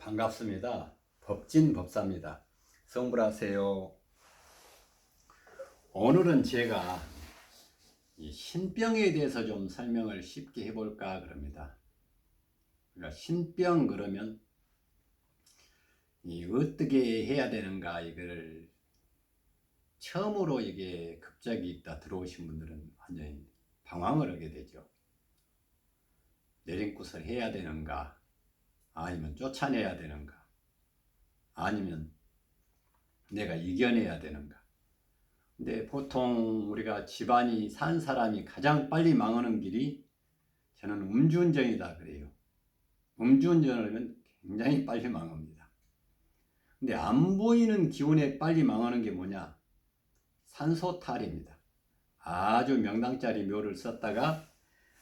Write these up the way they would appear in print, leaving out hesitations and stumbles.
반갑습니다. 법진 법사입니다. 성불하세요. 오늘은 제가 이 신병에 대해서 좀 설명을 쉽게 해볼까 그럽니다. 그러니까 신병 그러면 어떻게 해야 되는가, 이걸 처음으로 이게 갑자기 있다 들어오신 분들은 완전히 방황을 하게 되죠. 내림굿을 해야 되는가, 아니면 쫓아내야 되는가, 아니면 내가 이겨내야 되는가. 근데 보통 우리가 집안이 산 사람이 가장 빨리 망하는 길이 저는 음주운전이다 그래요. 음주운전을 하면 굉장히 빨리 망합니다. 근데 안 보이는 기운에 빨리 망하는 게 뭐냐? 산소탈입니다. 아주 명당짜리 묘를 썼다가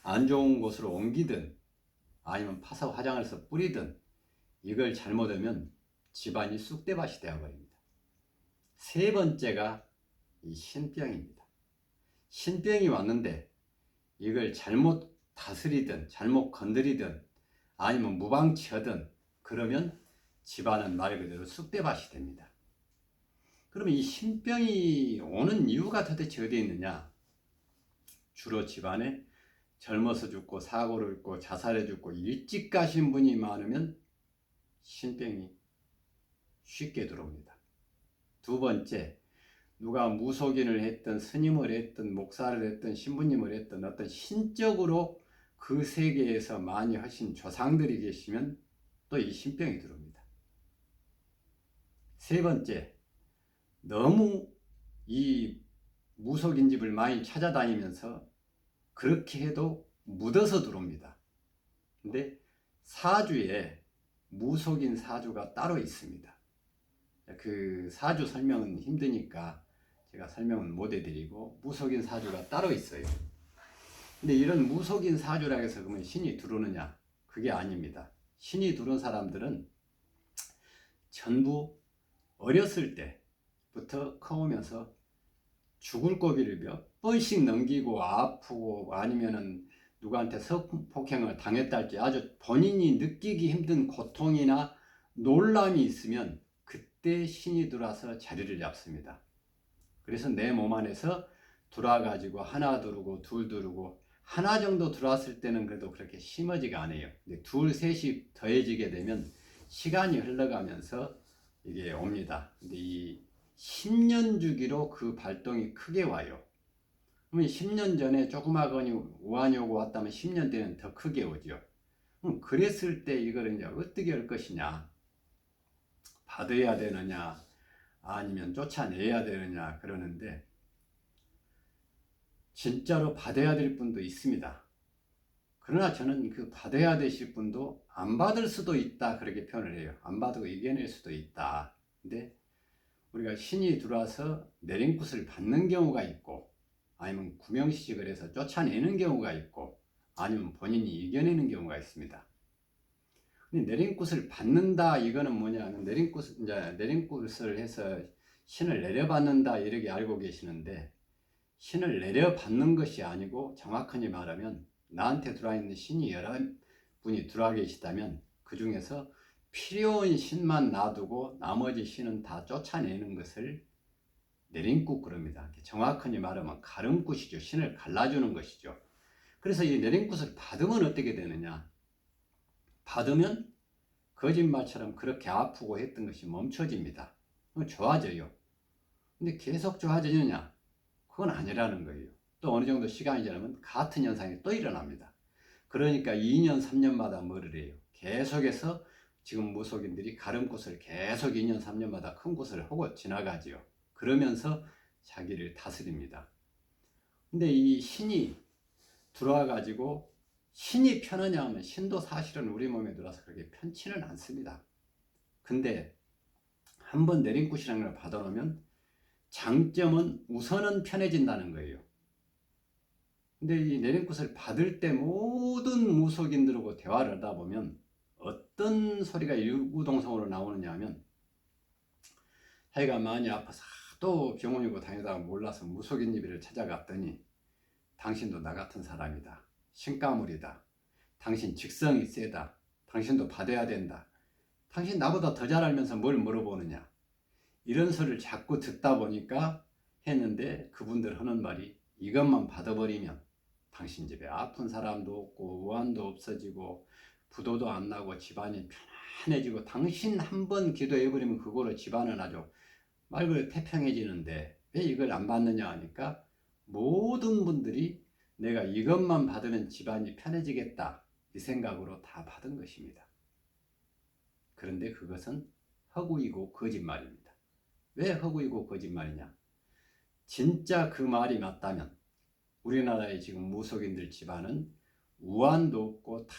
안 좋은 곳으로 옮기든 아니면 파서 화장을 해서 뿌리든 이걸 잘못하면 집안이 쑥대밭이 되어버립니다. 세 번째가 이 신병입니다. 신병이 왔는데 이걸 잘못 다스리든 잘못 건드리든 아니면 무방치하든 그러면 집안은 말 그대로 쑥대밭이 됩니다. 그러면 이 신병이 오는 이유가 도대체 어디에 있느냐? 주로 집안에 젊어서 죽고 사고를 했고 자살해 죽고 일찍 가신 분이 많으면 신병이 쉽게 들어옵니다. 두 번째, 누가 무속인을 했든 스님을 했든 목사를 했든 신부님을 했든 어떤 신적으로 그 세계에서 많이 하신 조상들이 계시면 또 이 신병이 들어옵니다. 세 번째, 너무 이 무속인 집을 많이 찾아다니면서 그렇게 해도 묻어서 들어옵니다. 근데 사주에 무속인 사주가 따로 있습니다. 그 사주 설명은 힘드니까 제가 설명은 못 해드리고 무속인 사주가 따로 있어요. 근데 이런 무속인 사주라 해서 그러면 신이 들어오느냐? 그게 아닙니다. 신이 들어온 사람들은 전부 어렸을 때부터 커오면서 죽을 고비를 몇 번씩 넘기고 아프고 아니면은 누구한테 성폭행을 당했다 할지 아주 본인이 느끼기 힘든 고통이나 놀람이 있으면 그때 신이 들어와서 자리를 잡습니다. 그래서 내 몸 안에서 들어와가지고 하나 들어오고 둘 들어오고 하나 정도 들어왔을 때는 그래도 그렇게 심하지가 않아요. 근데 둘, 셋이 더해지게 되면 시간이 흘러가면서 이게 옵니다. 근데 이 10년 주기로 그 발동이 크게 와요. 그러면 10년 전에 조그마거니 우한이 오고 왔다면 10년 뒤에는 더 크게 오죠. 그랬을 때 이걸 이제 어떻게 할 것이냐? 받아야 되느냐? 아니면 쫓아내야 되느냐? 그러는데 진짜로 받아야 될 분도 있습니다. 그러나 저는 그 받아야 되실 분도 안 받을 수도 있다 그렇게 표현을 해요. 안 받고 이겨낼 수도 있다. 근데 우리가 신이 들어와서 내림굿을 받는 경우가 있고 아니면 구명시직을 해서 쫓아내는 경우가 있고 아니면 본인이 이겨내는 경우가 있습니다. 근데 내림굿을 받는다 이거는 뭐냐면 내림굿을 해서 신을 내려받는다 이렇게 알고 계시는데 신을 내려받는 것이 아니고 정확하게 말하면 나한테 들어와 있는 신이 여러 분이 들어와 계시다면 그 중에서 필요한 신만 놔두고 나머지 신은 다 쫓아내는 것을 내림굿 그럽니다. 정확하게 말하면 가름굿이죠. 신을 갈라주는 것이죠. 그래서 이 내림굿을 받으면 어떻게 되느냐? 받으면 거짓말처럼 그렇게 아프고 했던 것이 멈춰집니다. 좋아져요. 근데 계속 좋아지느냐? 그건 아니라는 거예요. 또 어느 정도 시간이 지나면 같은 현상이 또 일어납니다. 그러니까 2년, 3년마다 뭐를 해요? 계속해서 지금 무속인들이 가름굿을 계속 2년, 3년마다 큰 굿을 하고 지나가지요. 그러면서 자기를 다스립니다. 근데 이 신이 들어와 가지고 신이 편하냐 하면 신도 사실은 우리 몸에 들어와서 그렇게 편치는 않습니다. 근데 한번 내림굿이라는 걸 받아놓으면 장점은 우선은 편해진다는 거예요. 근데 이 내림굿을 받을 때 모든 무속인들하고 대화를 하다 보면 어떤 소리가 일구동성으로 나오느냐 하면 자기가 많이 아파서 또 병원이고 다니다가 몰라서 무속인 집을 찾아갔더니 당신도 나 같은 사람이다. 신가물이다. 당신 직성이 세다. 당신도 받아야 된다. 당신 나보다 더 잘 알면서 뭘 물어보느냐. 이런 소리를 자꾸 듣다 보니까 했는데 그분들 하는 말이 이것만 받아버리면 당신 집에 아픈 사람도 없고 우환도 없어지고 부도도 안 나고 집안이 편안해지고 당신 한 번 기도해버리면 그거로 집안은 아주 말 그대로 태평해지는데 왜 이걸 안 받느냐 하니까 모든 분들이 내가 이것만 받으면 집안이 편해지겠다 이 생각으로 다 받은 것입니다. 그런데 그것은 허구이고 거짓말입니다. 왜 허구이고 거짓말이냐? 진짜 그 말이 맞다면 우리나라의 지금 무속인들 집안은 우환도 없고 다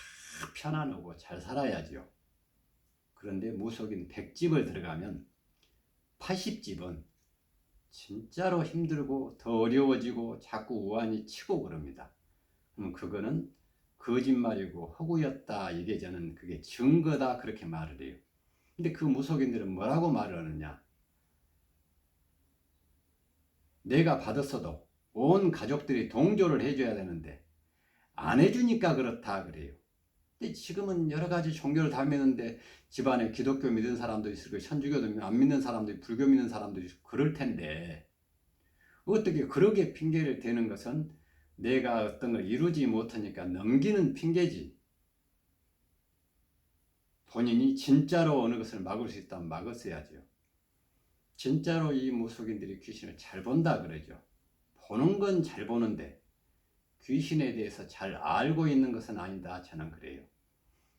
편안하고 잘 살아야지요. 그런데 무속인 100집을 들어가면 80집은 진짜로 힘들고 더 어려워지고 자꾸 우환이 치고 그럽니다. 그럼 그거는 거짓말이고 허구였다. 이게 저는 그게 증거다 그렇게 말을 해요. 근데 그 무속인들은 뭐라고 말을 하느냐? 내가 받았어도 온 가족들이 동조를 해줘야 되는데 안 해주니까 그렇다 그래요. 근데 지금은 여러 가지 종교를 다 믿는데 집안에 기독교 믿는 사람도 있을 거고 천주교도 안 믿는 사람도 있고 불교 믿는 사람도 있고 그럴 텐데 어떻게 그렇게 핑계를 대는 것은 내가 어떤 걸 이루지 못하니까 넘기는 핑계지. 본인이 진짜로 어느 것을 막을 수 있다면 막았어야죠. 진짜로 이 무속인들이 귀신을 잘 본다 그러죠. 보는 건 잘 보는데 귀신에 대해서 잘 알고 있는 것은 아니다. 저는 그래요.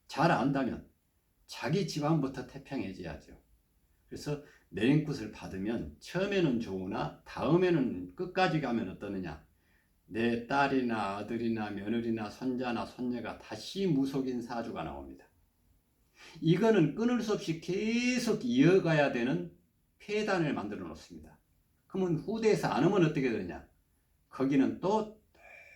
잘 안다면 자기 집안부터 태평해져야죠. 그래서 내림굿을 받으면 처음에는 좋으나 다음에는 끝까지 가면 어떠느냐. 내 딸이나 아들이나 며느리나 손자나 손녀가 다시 무속인 사주가 나옵니다. 이거는 끊을 수 없이 계속 이어가야 되는 폐단을 만들어 놓습니다. 그러면 후대에서 안 하면 어떻게 되느냐. 거기는 또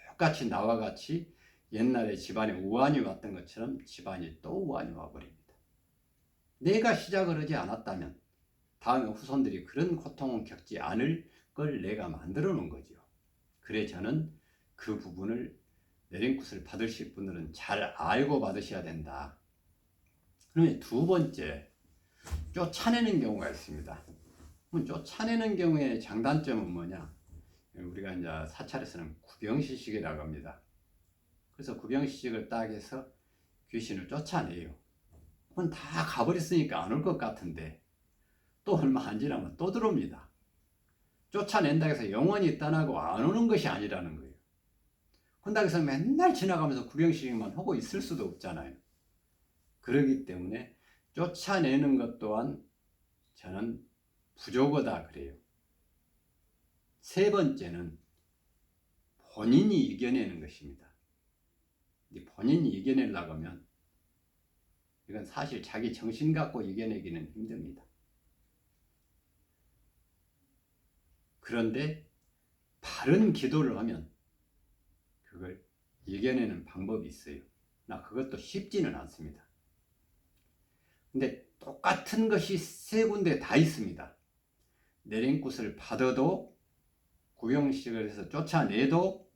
똑같이 나와 같이 옛날에 집안에 우환이 왔던 것처럼 집안이 또 우환이 와버립니다. 내가 시작을 하지 않았다면 다음에 후손들이 그런 고통을 겪지 않을 걸 내가 만들어 놓은 거죠. 그래 저는 그 부분을 내림굿을 받으실 분들은 잘 알고 받으셔야 된다. 그러면 두 번째, 쫓아내는 경우가 있습니다. 쫓아내는 경우의 장단점은 뭐냐? 우리가 이제 사찰에서는 구병시식이라고 합니다. 그래서 구병시식을 딱 해서 귀신을 쫓아내요. 그건 다 가버렸으니까 안 올 것 같은데 또 얼마 안 지나면 또 들어옵니다. 쫓아낸다고 해서 영원히 떠나고 안 오는 것이 아니라는 거예요. 그런다고 해서 맨날 지나가면서 구병시식만 하고 있을 수도 없잖아요. 그렇기 때문에 쫓아내는 것 또한 저는 부족하다 그래요. 세 번째는 본인이 이겨내는 것입니다. 본인이 이겨내려고 하면 이건 사실 자기 정신 갖고 이겨내기는 힘듭니다. 그런데 바른 기도를 하면 그걸 이겨내는 방법이 있어요. 나 그것도 쉽지는 않습니다. 근데 똑같은 것이 세 군데 다 있습니다. 내림굿을 받아도 구병식을 해서 쫓아내도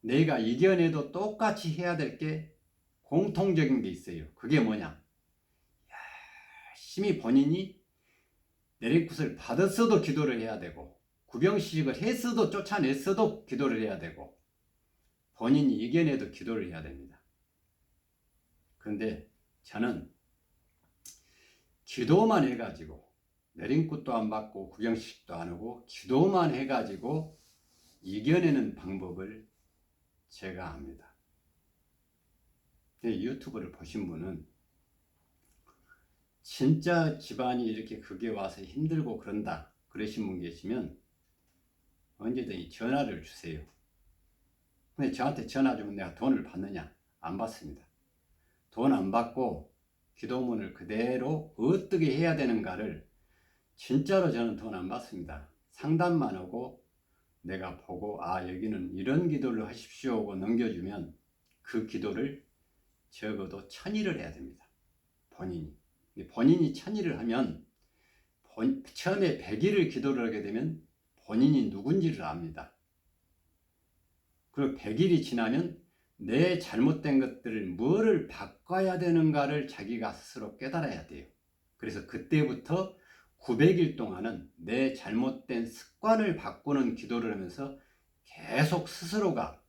내가 이겨내도 똑같이 해야 될 게 공통적인 게 있어요. 그게 뭐냐? 열심히 본인이 내림굿을 받았어도 기도를 해야 되고 구병식을 했어도 쫓아냈어도 기도를 해야 되고 본인이 이겨내도 기도를 해야 됩니다. 그런데 저는 기도만 해가지고 내림굿도 안 받고 구병식도 안 하고 기도만 해가지고 이겨내는 방법을 제가 합니다. 유튜브를 보신 분은 진짜 집안이 이렇게 극에 와서 힘들고 그런다 그러신 분 계시면 언제든지 전화를 주세요. 근데 저한테 전화 주면 내가 돈을 받느냐? 안 받습니다. 돈 안 받고 기도문을 그대로 어떻게 해야 되는가를 진짜로 저는 돈 안 받습니다. 상담만 하고 내가 보고 여기는 이런 기도를 하십시오 하고 넘겨주면 그 기도를 적어도 1000일을 해야 됩니다. 본인이 1000일을 하면 처음에 100일을 기도를 하게 되면 본인이 누군지를 압니다. 그리고 100일이 지나면 내 잘못된 것들을 뭐를 바꿔야 되는가를 자기가 스스로 깨달아야 돼요. 그래서 그때부터 900일 동안은 내 잘못된 습관을 바꾸는 기도를 하면서 계속 스스로가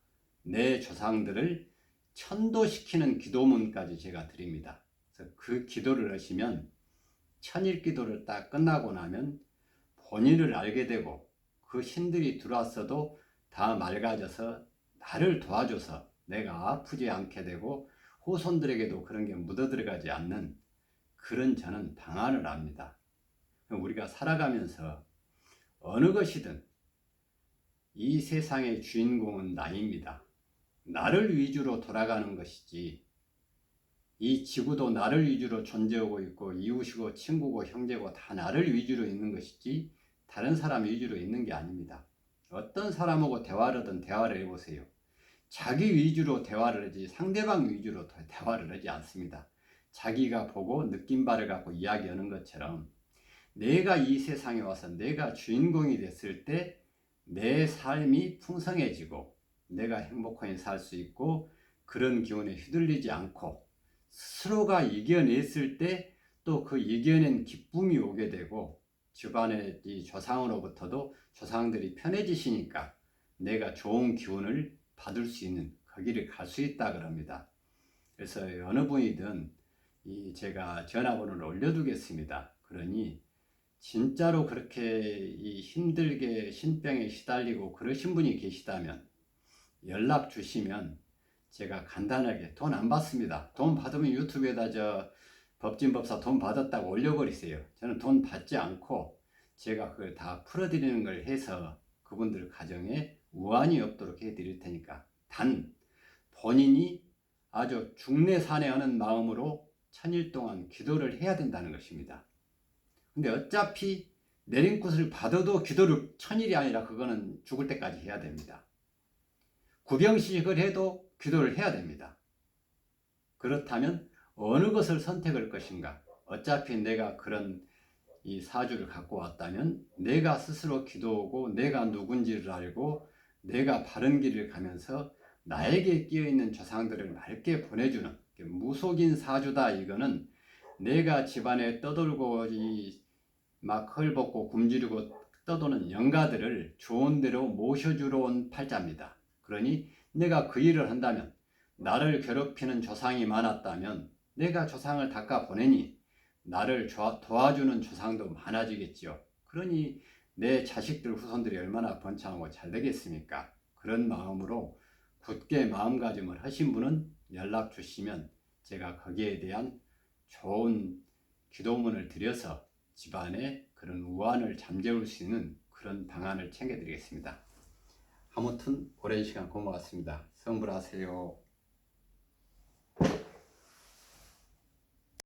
내 조상들을 천도시키는 기도문까지 제가 드립니다. 그래서 그 기도를 하시면 천일 기도를 딱 끝나고 나면 본인을 알게 되고 그 신들이 들어왔어도 다 맑아져서 나를 도와줘서 내가 아프지 않게 되고 후손들에게도 그런 게 묻어 들어가지 않는 그런 저는 방안을 압니다. 우리가 살아가면서 어느 것이든 이 세상의 주인공은 나입니다. 나를 위주로 돌아가는 것이지 이 지구도 나를 위주로 존재하고 있고 이웃이고 친구고 형제고 다 나를 위주로 있는 것이지 다른 사람 위주로 있는 게 아닙니다. 어떤 사람하고 대화를 하든 대화를 해보세요. 자기 위주로 대화를 하지 상대방 위주로 대화를 하지 않습니다. 자기가 보고 느낀 바를 갖고 이야기하는 것처럼 내가 이 세상에 와서 내가 주인공이 됐을 때 내 삶이 풍성해지고 내가 행복하게 살 수 있고 그런 기운에 휘둘리지 않고 스스로가 이겨냈을 때 또 그 이겨낸 기쁨이 오게 되고 집안의 이 조상으로부터도 조상들이 편해지시니까 내가 좋은 기운을 받을 수 있는 거기를 갈 수 있다 그럽니다. 그래서 어느 분이든 제가 전화번호를 올려두겠습니다. 그러니 진짜로 그렇게 힘들게 신병에 시달리고 그러신 분이 계시다면 연락 주시면 제가 간단하게 돈 안 받습니다. 돈 받으면 유튜브에다 법진법사 돈 받았다고 올려버리세요. 저는 돈 받지 않고 제가 그걸 다 풀어드리는 걸 해서 그분들 가정에 우환이 없도록 해드릴 테니까 단 본인이 아주 중내산해하는 마음으로 천일 동안 기도를 해야 된다는 것입니다. 근데 어차피 내린굿을 받아도 기도를 천일이 아니라 그거는 죽을 때까지 해야 됩니다. 구병시식을 해도 기도를 해야 됩니다. 그렇다면 어느 것을 선택할 것인가? 어차피 내가 그런 이 사주를 갖고 왔다면 내가 스스로 기도하고 내가 누군지를 알고 내가 바른 길을 가면서 나에게 끼어있는 조상들을 맑게 보내주는 무속인 사주다. 이거는 내가 집안에 떠돌고 막 헐벗고 굶주리고 떠도는 영가들을 좋은 데로 모셔주러 온 팔자입니다. 그러니 내가 그 일을 한다면 나를 괴롭히는 조상이 많았다면 내가 조상을 닦아 보내니 나를 도와주는 조상도 많아지겠지요. 그러니 내 자식들 후손들이 얼마나 번창하고 잘 되겠습니까? 그런 마음으로 굳게 마음가짐을 하신 분은 연락 주시면 제가 거기에 대한 좋은 기도문을 드려서 집안에 그런 우환을 잠재울 수 있는 그런 방안을 챙겨드리겠습니다. 아무튼 오랜 시간 고맙습니다. 성불하세요.